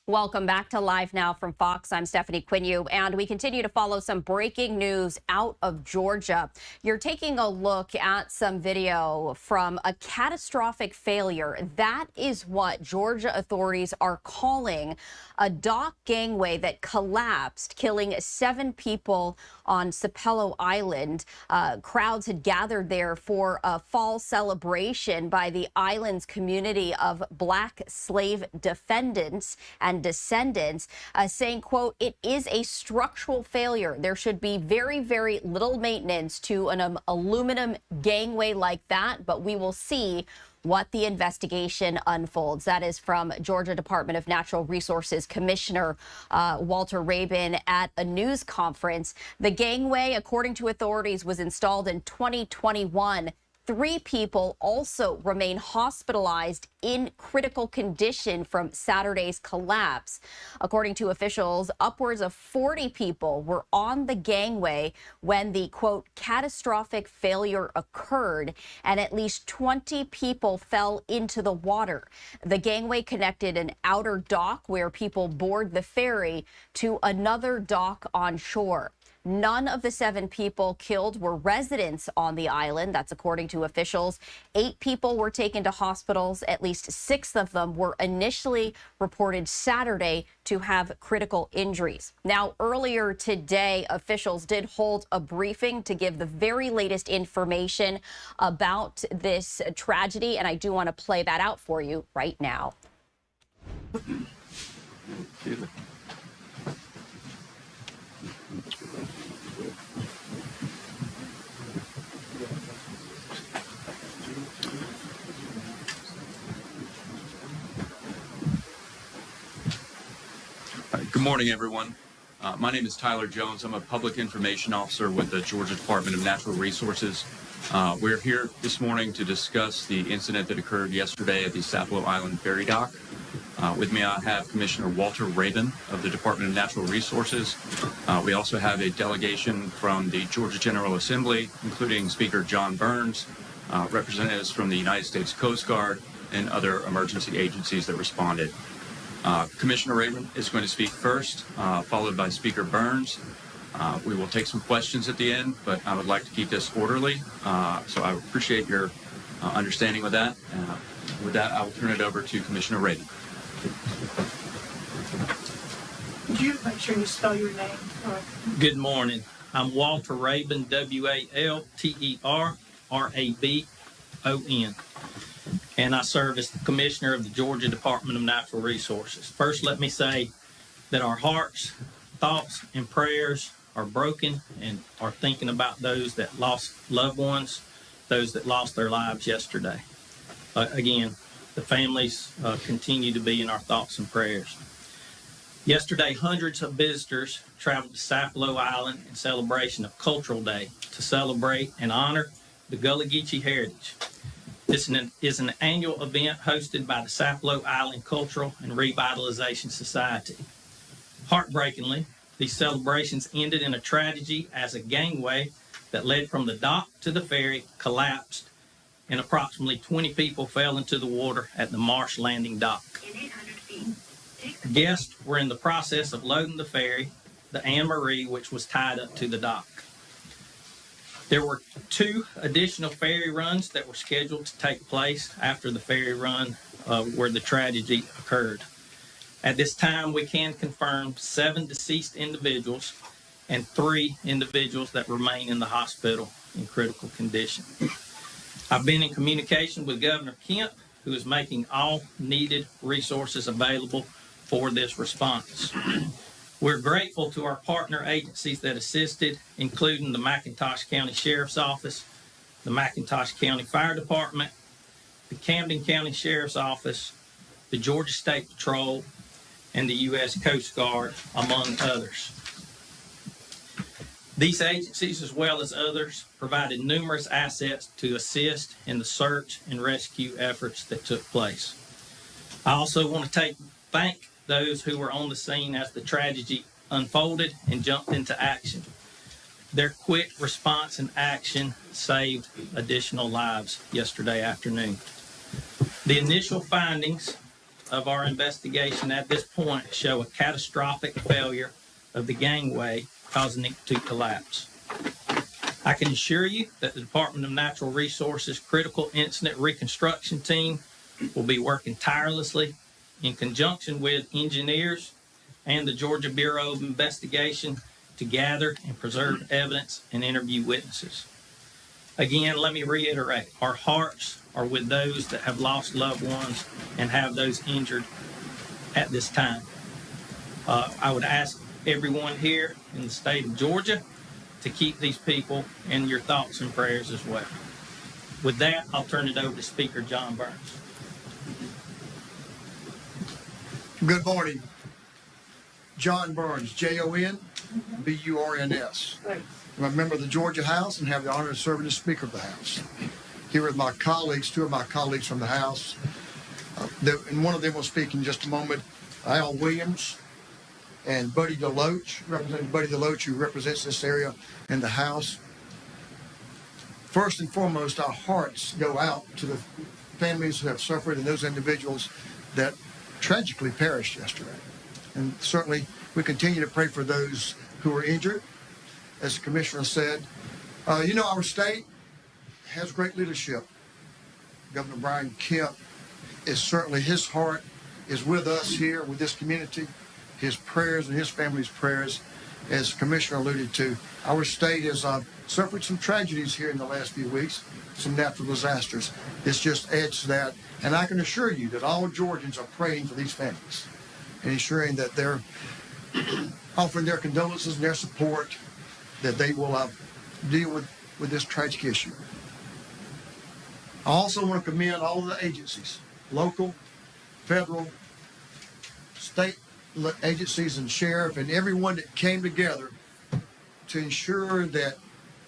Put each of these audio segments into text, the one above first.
Welcome back to Live Now from Fox. I'm Stephanie Quinu, and we continue to follow some breaking news out of Georgia. You're taking a look at some video from a catastrophic failure. That is what Georgia authorities are calling a dock gangway that collapsed, killing 7 people on Sapelo Island. Crowds had gathered there for a fall celebration by the island's community of Black slave defendants and descendants, saying, quote, "It is a structural failure. There should be very, very little maintenance to an aluminum gangway like that, but we will see what the investigation unfolds." That is from Georgia Department of Natural Resources Commissioner Walter Rabin at a news conference. The gangway, according to authorities, was installed in 2021. 3 people also remain hospitalized in critical condition from Saturday's collapse. According to officials, upwards of 40 people were on the gangway when the, quote, catastrophic failure occurred, and at least 20 people fell into the water. The gangway connected an outer dock where people board the ferry to another dock on shore. None of the 7 people killed were residents on the island. That's according to officials. 8 people were taken to hospitals. At least 6 of them were initially reported Saturday to have critical injuries. Now, earlier today, officials did hold a briefing to give the very latest information about this tragedy, and I do want to play that out for you right now. Good morning, everyone. My name is Tyler Jones. I'm a public information officer with the Georgia Department of Natural Resources. We're here this morning to discuss the incident that occurred yesterday at the Sapelo Island ferry dock. With me, I have Commissioner Walter Rabin of the Department of Natural Resources. We also have a delegation from the Georgia General Assembly, including Speaker John Burns, representatives from the United States Coast Guard, and other emergency agencies that responded. Commissioner Rabin is going to speak first, followed by Speaker Burns. We will take some questions at the end, but I would like to keep this orderly, so I appreciate your understanding with that. With that, I will turn it over to Commissioner Rabin. Would you make sure you spell your name? Good morning. I'm Walter Rabin, WALTERRABON, and I serve as the Commissioner of the Georgia Department of Natural Resources. First, let me say that our hearts, thoughts, and prayers are broken and are thinking about those that lost loved ones, those that lost their lives yesterday. Again, the families continue to be in our thoughts and prayers. Yesterday, hundreds of visitors traveled to Sapelo Island in celebration of Cultural Day to celebrate and honor the Gullah-Geechee heritage. This is an annual event hosted by the Sapelo Island Cultural and Revitalization Society. Heartbreakingly, these celebrations ended in a tragedy as a gangway that led from the dock to the ferry collapsed, and approximately 20 people fell into the water at the Marsh Landing dock. Guests were in the process of loading the ferry, the Anne Marie, which was tied up to the dock. There were 2 additional ferry runs that were scheduled to take place after the ferry run where the tragedy occurred. At this time, we can confirm 7 deceased individuals and 3 individuals that remain in the hospital in critical condition. I've been in communication with Governor Kemp, who is making all needed resources available for this response. We're grateful to our partner agencies that assisted, including the McIntosh County Sheriff's Office, the McIntosh County Fire Department, the Camden County Sheriff's Office, the Georgia State Patrol, and the U.S. Coast Guard, among others. These agencies, as well as others, provided numerous assets to assist in the search and rescue efforts that took place. I also want to thank those who were on the scene as the tragedy unfolded and jumped into action. Their quick response and action saved additional lives yesterday afternoon. The initial findings of our investigation at this point show a catastrophic failure of the gangway, causing it to collapse. I can assure you that the Department of Natural Resources Critical Incident Reconstruction Team will be working tirelessly in conjunction with engineers and the Georgia Bureau of Investigation to gather and preserve evidence and interview witnesses. Again, let me reiterate, our hearts are with those that have lost loved ones and have those injured at this time. I would ask everyone here in the state of Georgia to keep these people in your thoughts and prayers as well. With that, I'll turn it over to Speaker John Burns. Good morning. John Burns, J-O-N-B-U-R-N-S. I'm a member of the Georgia House and have the honor of serving as Speaker of the House. Here with my colleagues, two of my colleagues from the House, and one of them will speak in just a moment, Al Williams and Buddy Deloach, Representative Buddy Deloach, who represents this area in the House. First and foremost, our hearts go out to the families who have suffered and those individuals that tragically perished yesterday. And certainly we continue to pray for those who are injured. As the Commissioner said, our state has great leadership. Governor Brian Kemp is certainly, his heart is with us here, with this community. His prayers and his family's prayers, as the Commissioner alluded to. Our state has suffered some tragedies here in the last few weeks, some natural disasters. This just adds to that. And I can assure you that all Georgians are praying for these families and ensuring that they're offering their condolences and their support, that they will deal with this tragic issue. I also want to commend all of the agencies, local, federal, state agencies and sheriff, and everyone that came together to ensure that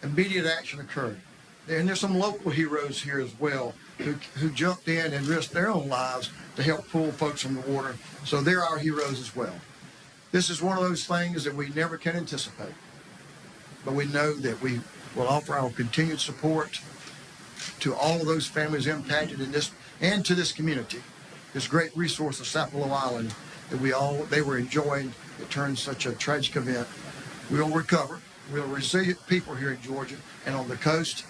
immediate action occurred. And there's some local heroes here as well who jumped in and risked their own lives to help pull folks from the water. So they're our heroes as well. This is one of those things that we never can anticipate, but we know that we will offer our continued support to all of those families impacted in this and to this community, this great resource of Sapelo Island that they were enjoying. It turned such a tragic event. We'll recover. We're resilient people here in Georgia and on the coast.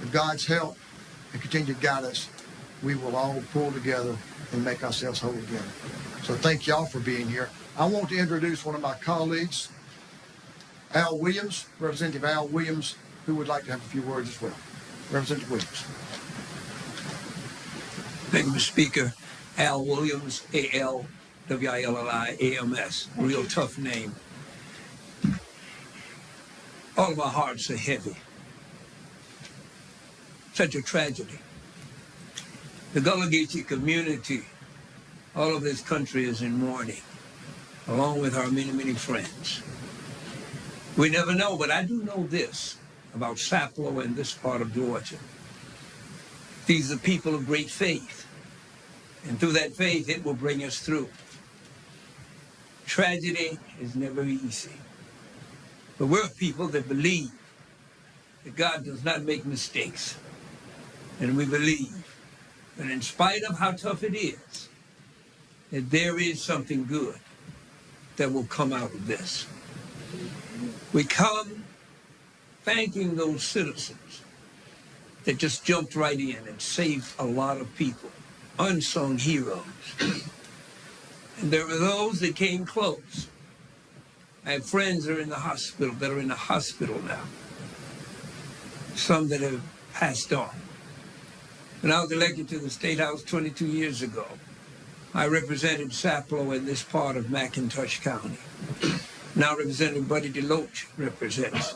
With God's help and continue to guide us, we will all pull together and make ourselves whole again. So thank y'all for being here. I want to introduce one of my colleagues, Al Williams, Representative Al Williams, who would like to have a few words as well. Representative Williams. Thank you, Mr. Speaker. Al Williams, A-L-W-I-L-L-I-A-M-S. Real tough name. All of our hearts are heavy. Such a tragedy. The Gullah-Geechee community, all of this country is in mourning, along with our many, many friends. We never know, but I do know this about Sapelo and this part of Georgia. These are people of great faith, and through that faith, it will bring us through. Tragedy is never easy, but we're people that believe that God does not make mistakes, and we believe that in spite of how tough it is, that there is something good that will come out of this. We come thanking those citizens that just jumped right in and saved a lot of people, unsung heroes. And there were those that came close. I have friends that are in the hospital, now. Some that have passed on. When I was elected to the State House 22 years ago, I represented Sapelo in this part of McIntosh County. Now Representative Buddy Deloach represents.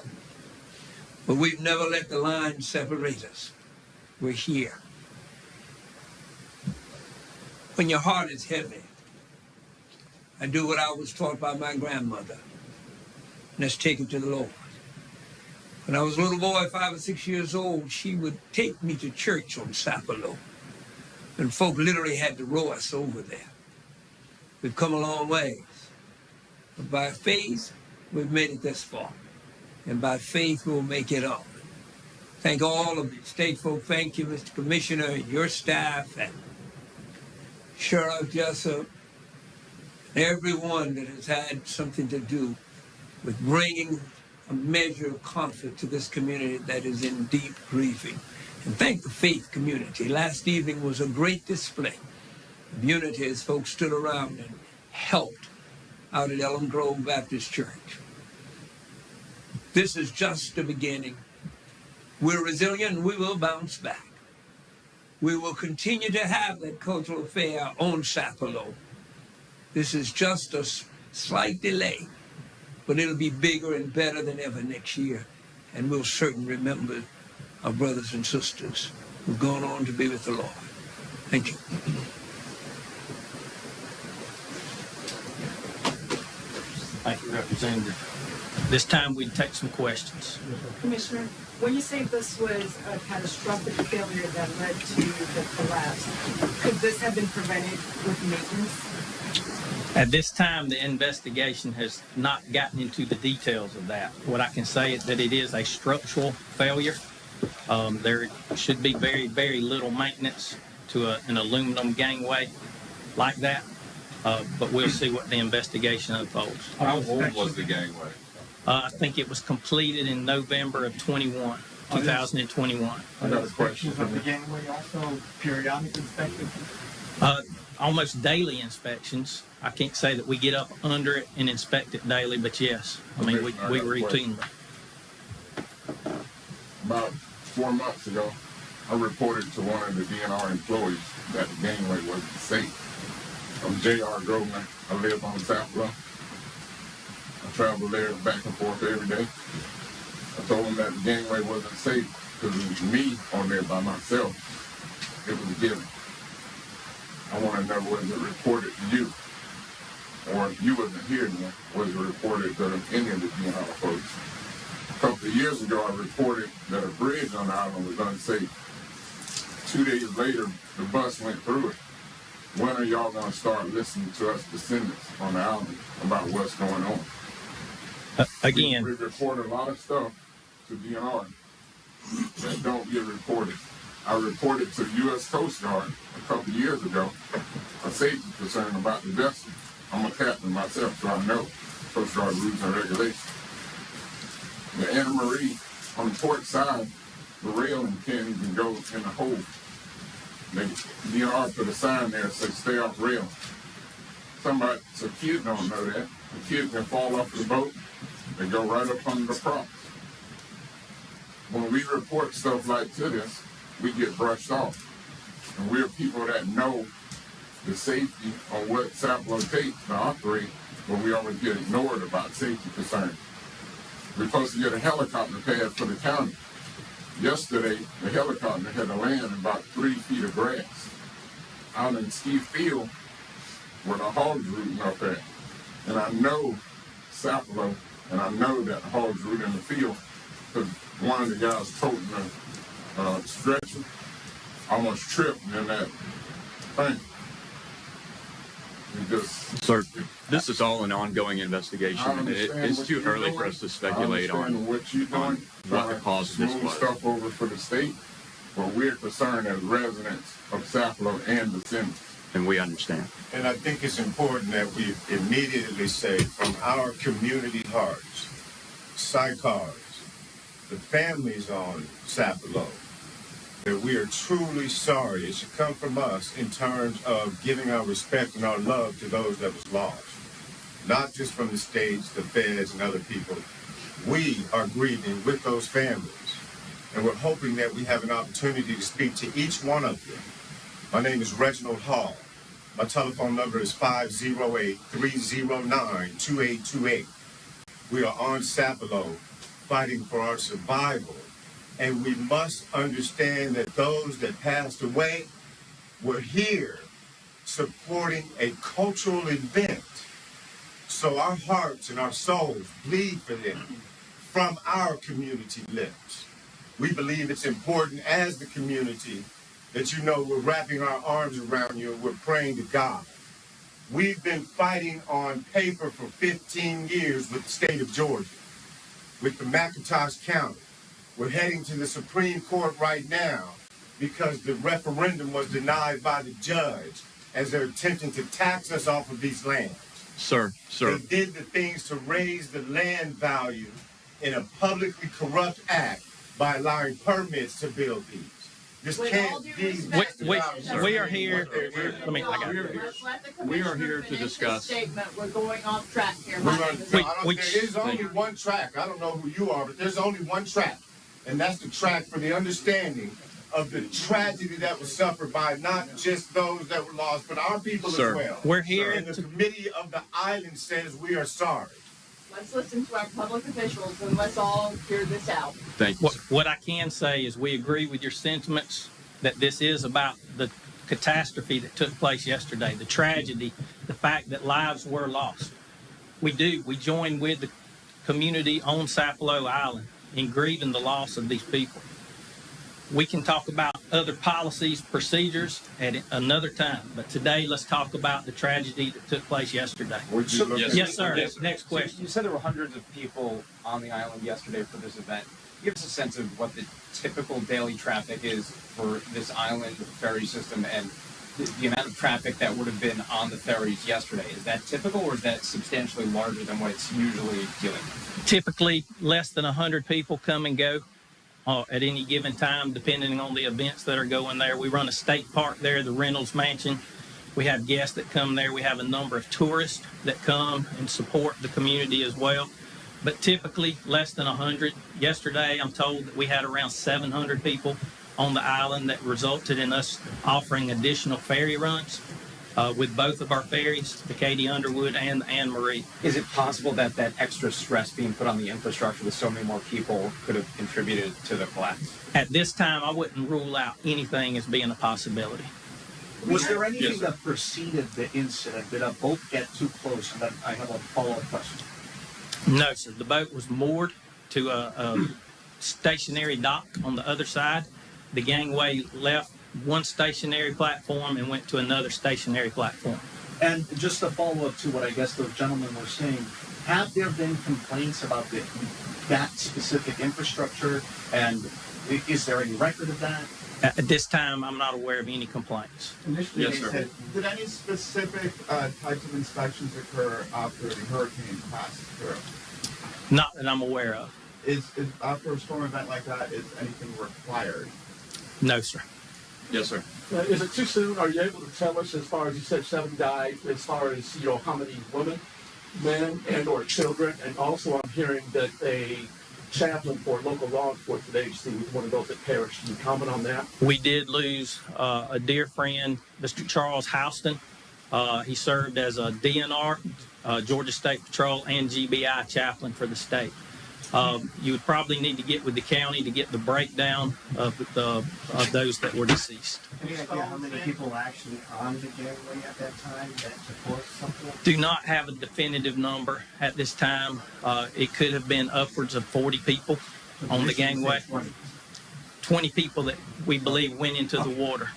But we've never let the line separate us. We're here. When your heart is heavy, I do what I was taught by my grandmother, and that's take it to the Lord. When I was a little boy, 5 or 6 years old, she would take me to church on Sapelo, and folk literally had to row us over there. We've come a long ways, but by faith, we've made it this far, and by faith, we'll make it on. Thank all of the state folk. Thank you, Mr. Commissioner, and your staff, and Sheriff Jessup, everyone that has had something to do with bringing a measure of comfort to this community that is in deep grieving. And thank the faith community. Last evening was a great display of unity as folks stood around and helped out at Elm Grove Baptist Church. This is just the beginning. We're resilient and we will bounce back. We will continue to have that cultural fair on Sapelo. This is just a slight delay, but it'll be bigger and better than ever next year. And we'll certainly remember our brothers and sisters who've gone on to be with the Lord. Thank you. Thank you, Representative. This time we'd take some questions. Commissioner, when you say this was a catastrophic failure that led to the collapse, could this have been prevented with maintenance? At this time, the investigation has not gotten into the details of that. What I can say is that it is a structural failure. There should be very, very little maintenance to an aluminum gangway like that. But we'll see what the investigation unfolds. How old was the gangway? I think it was completed in November of 2021. I got a question. Of the gangway also periodic inspections? Almost daily inspections. I can't say that we get up under it and inspect it daily, but yes, I mean, we routinely. About 4 months ago, I reported to one of the DNR employees that the gangway wasn't safe. I'm J.R. Groveman. I live on Sapelo. I travel there back and forth every day. I told him that the gangway wasn't safe because it was me on there by myself. It was a given. I want to know, was it reported to you? Or if you wasn't here then, was it reported to any of the DNR folks? A couple of years ago, I reported that a bridge on the island was unsafe. 2 days later, the bus went through it. When are y'all going to start listening to us descendants on the island about what's going on? Again, we report a lot of stuff to DNR that don't get reported. I reported to the U.S. Coast Guard a couple of years ago a safety concern about the vessel. I'm a captain myself, so I know Coast Guard rules and regulations. The Anna Marie on the port side, the railing can't even go in the hole. DNR put a sign there that says stay off rail. So kids don't know that. The kids can fall off the boat, they go right up under the props. When we report stuff like this, we get brushed off. And we're people that know the safety on what Sapelo takes to operate, but we always get ignored about safety concerns. We're supposed to get a helicopter pad for the county. Yesterday, the helicopter had to land in about 3 feet of grass out in Ski Field where the hogs rooting up at. And I know Sapelo, and I know that the hogs root in the field because one of the guys toting the stretcher almost tripped in that thing. Sir, this is all an ongoing investigation, and it's too early for us to speculate on what you're doing, what the cause of this smooth was. stuff over for the state, but we're concerned as residents of Sapelo and descendants. And we understand. And I think it's important that we immediately say from our community hearts, psychars, the families on Sapelo, that we are truly sorry. It should come from us in terms of giving our respect and our love to those that was lost. Not just from the states, the feds, and other people. We are grieving with those families. And we're hoping that we have an opportunity to speak to each one of them. My name is Reginald Hall. My telephone number is 508-309-2828. We are on Sapelo fighting for our survival. And we must understand that those that passed away were here supporting a cultural event. So our hearts and our souls bleed for them from our community lips. We believe it's important as the community that you know we're wrapping our arms around you and we're praying to God. We've been fighting on paper for 15 years with the state of Georgia, with the McIntosh County. We're heading to the Supreme Court right now because the referendum was denied by the judge as they're attempting to tax us off of these lands. Sir. They did the things to raise the land value in a publicly corrupt act by allowing permits to build these. This With can't all due be. respect, We are here. Let me. I got it. We are here to discuss. Statement. We're going off track here. There is only one track. I don't know who you are, but there's only one track. And that's the track for the understanding of the tragedy that was suffered by not just those that were lost, but our people as well. We're here. And the committee of the island says we are sorry. Let's listen to our public officials and let's all hear this out. Thank you. What I can say is we agree with your sentiments that this is about the catastrophe that took place yesterday, the tragedy, the fact that lives were lost. We join with the community on Sapelo Island in grieving the loss of these people. We can talk about other policies, procedures at another time, but today let's talk about the tragedy that took place yesterday. Yes, sir. Next question. You said there were hundreds of people on the island yesterday for this event. Give us a sense of what the typical daily traffic is for this island ferry system and the amount of traffic that would have been on the ferries yesterday. Is that typical or is that substantially larger than what it's usually dealing with? Typically, less than 100 people come and go at any given time, depending on the events that are going there. We run a state park there, the Reynolds Mansion. We have guests that come there. We have a number of tourists that come and support the community as well. But typically, less than 100. Yesterday, I'm told that we had around 700 people on the island that resulted in us offering additional ferry runs with both of our ferries, the Katie Underwood and the Anne Marie. Is it possible that that extra stress being put on the infrastructure with so many more people could have contributed to the collapse? At this time, I wouldn't rule out anything as being a possibility. Was there anything that preceded the incident? Did a boat get too close? And then I have a follow-up question. No, sir. The boat was moored to a stationary dock on the other side. The gangway left one stationary platform and went to another stationary platform. And just to follow up to what I guess those gentlemen were saying, have there been complaints about that specific infrastructure? And is there any record of that? At this time, I'm not aware of any complaints. Initially, Yes, sir. Did any specific types of inspections occur after the hurricane passed through? Not that I'm aware of. Is after a storm event like that, is anything required? No, sir. Yes, sir. Is it too soon? Are you able to tell us, as far as you said 7 died, as far as, how many women, men, and or children? And also I'm hearing that a chaplain for local law enforcement agency was one of those that perished. Can you comment on that? We did lose a dear friend, Mr. Charles Houston. He served as a DNR, Georgia State Patrol, and GBI chaplain for the state. You would probably need to get with the county to get the breakdown of those that were deceased. Any idea how many people were actually on the gangway at that time that support something? Do not have a definitive number at this time. It could have been upwards of 40 people on the gangway. 20 people that we believe went into the water.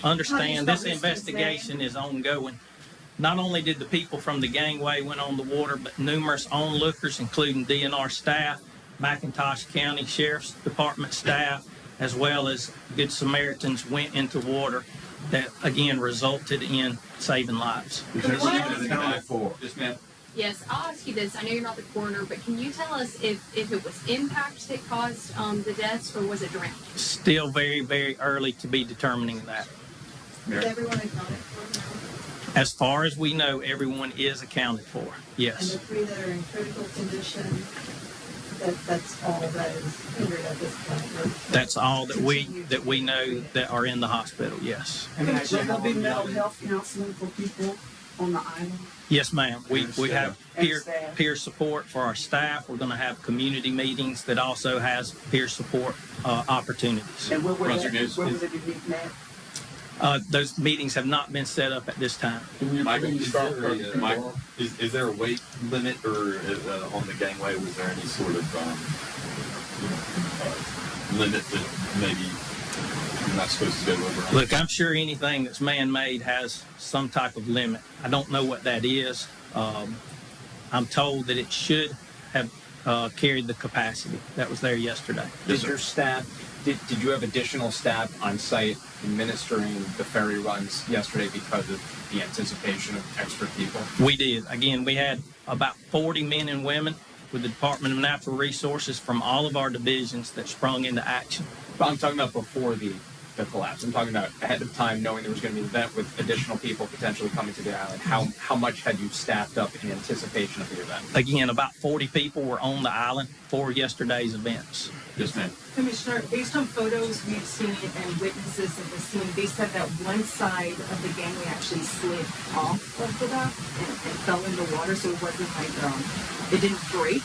Understand, this investigation is ongoing. Not only did the people from the gangway went on the water, but numerous onlookers, including DNR staff, McIntosh County Sheriff's Department staff, as well as Good Samaritans went into water that, again, resulted in saving lives. Yes, ma'am. Yes, I'll ask you this. I know you're not the coroner, but can you tell us if it was impact that caused the deaths, or was it drowning? Still very, very early to be determining that. Is everyone accounted for now? As far as we know, everyone is accounted for. Yes. And the 3 that are in critical condition, that's all that is hindered at this point. That's all that we know that are in the hospital. Yes. Will there be mental health counseling for people on the island? Yes, ma'am. We have peer support for our staff. We're going to have community meetings that also has peer support opportunities. And where would they be meeting at? Those meetings have not been set up at this time. Michael, is there a weight limit or on the gangway? Was there any sort of limit that maybe you're not supposed to go over? Look, I'm sure anything that's man-made has some type of limit. I don't know what that is. I'm told that it should have carried the capacity that was there yesterday. Did your staff Did you have additional staff on site administering the ferry runs yesterday because of the anticipation of extra people? We did. Again, we had about 40 men and women with the Department of Natural Resources from all of our divisions that sprung into action. But I'm talking about before the collapse. I'm talking about ahead of time, knowing there was going to be an event with additional people potentially coming to the island. How much had you staffed up in anticipation of the event? Again, about 40 people were on the island for yesterday's events. Yes, ma'am. Commissioner, based on photos we've seen and witnesses of the scene, they said that one side of the gangway actually slid off of the dock and fell in the water, so it wasn't like it didn't break.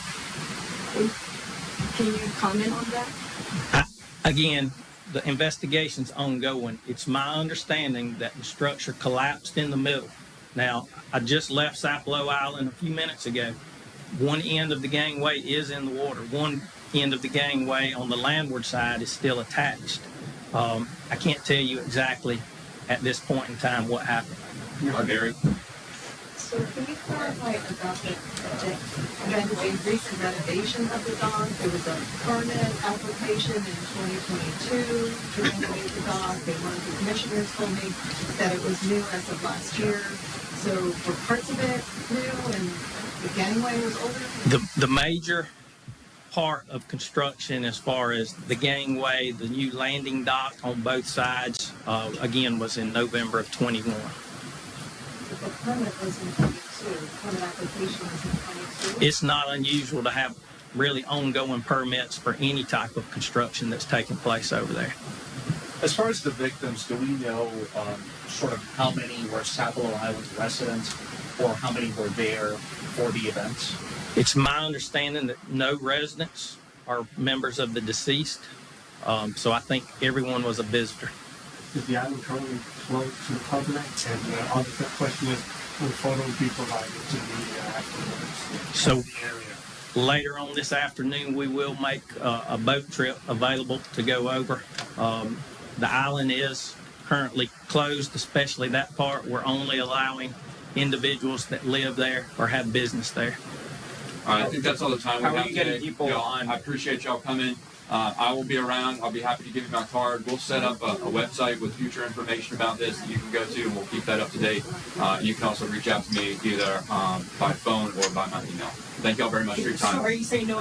Can you comment on that? Again, the investigation's ongoing. It's my understanding that the structure collapsed in the middle. Now, I just left Sapelo Island a few minutes ago. One end of the gangway is in the water. One end of the gangway on the landward side is still attached. I can't tell you exactly at this point in time what happened. Gary? So can you clarify about the recent renovation of the dock? There was a permit application in 2022 to renovate the dock. One of the commissioners told me that it was new as of last year. So were parts of it new and the gangway was older? The major part of construction as far as the gangway, the new landing dock on both sides, again, was in November of 21. The permit was in 22. Permit application was in 22. It's not unusual to have really ongoing permits for any type of construction that's taking place over there. As far as the victims, do we know sort of how many were Sapelo Island residents or how many were there for the events? It's my understanding that no residents are members of the deceased, so I think everyone was a visitor. Is the island currently closed to the public? And the other question is, will photos be provided to the media afterwards? So The area? later on this afternoon, we will make a boat trip available to go over. The island is currently closed, especially that part. We're only allowing individuals that live there or have business there. All right, I think that's all the time we How are have you getting today. people Y'all, on? I appreciate y'all coming. I will be around. I'll be happy to give you my card. We'll set up a website with future information about this that you can go to, and we'll keep that up to date. You can also reach out to me either by phone or by my email. Thank y'all very much for your time. So are you saying no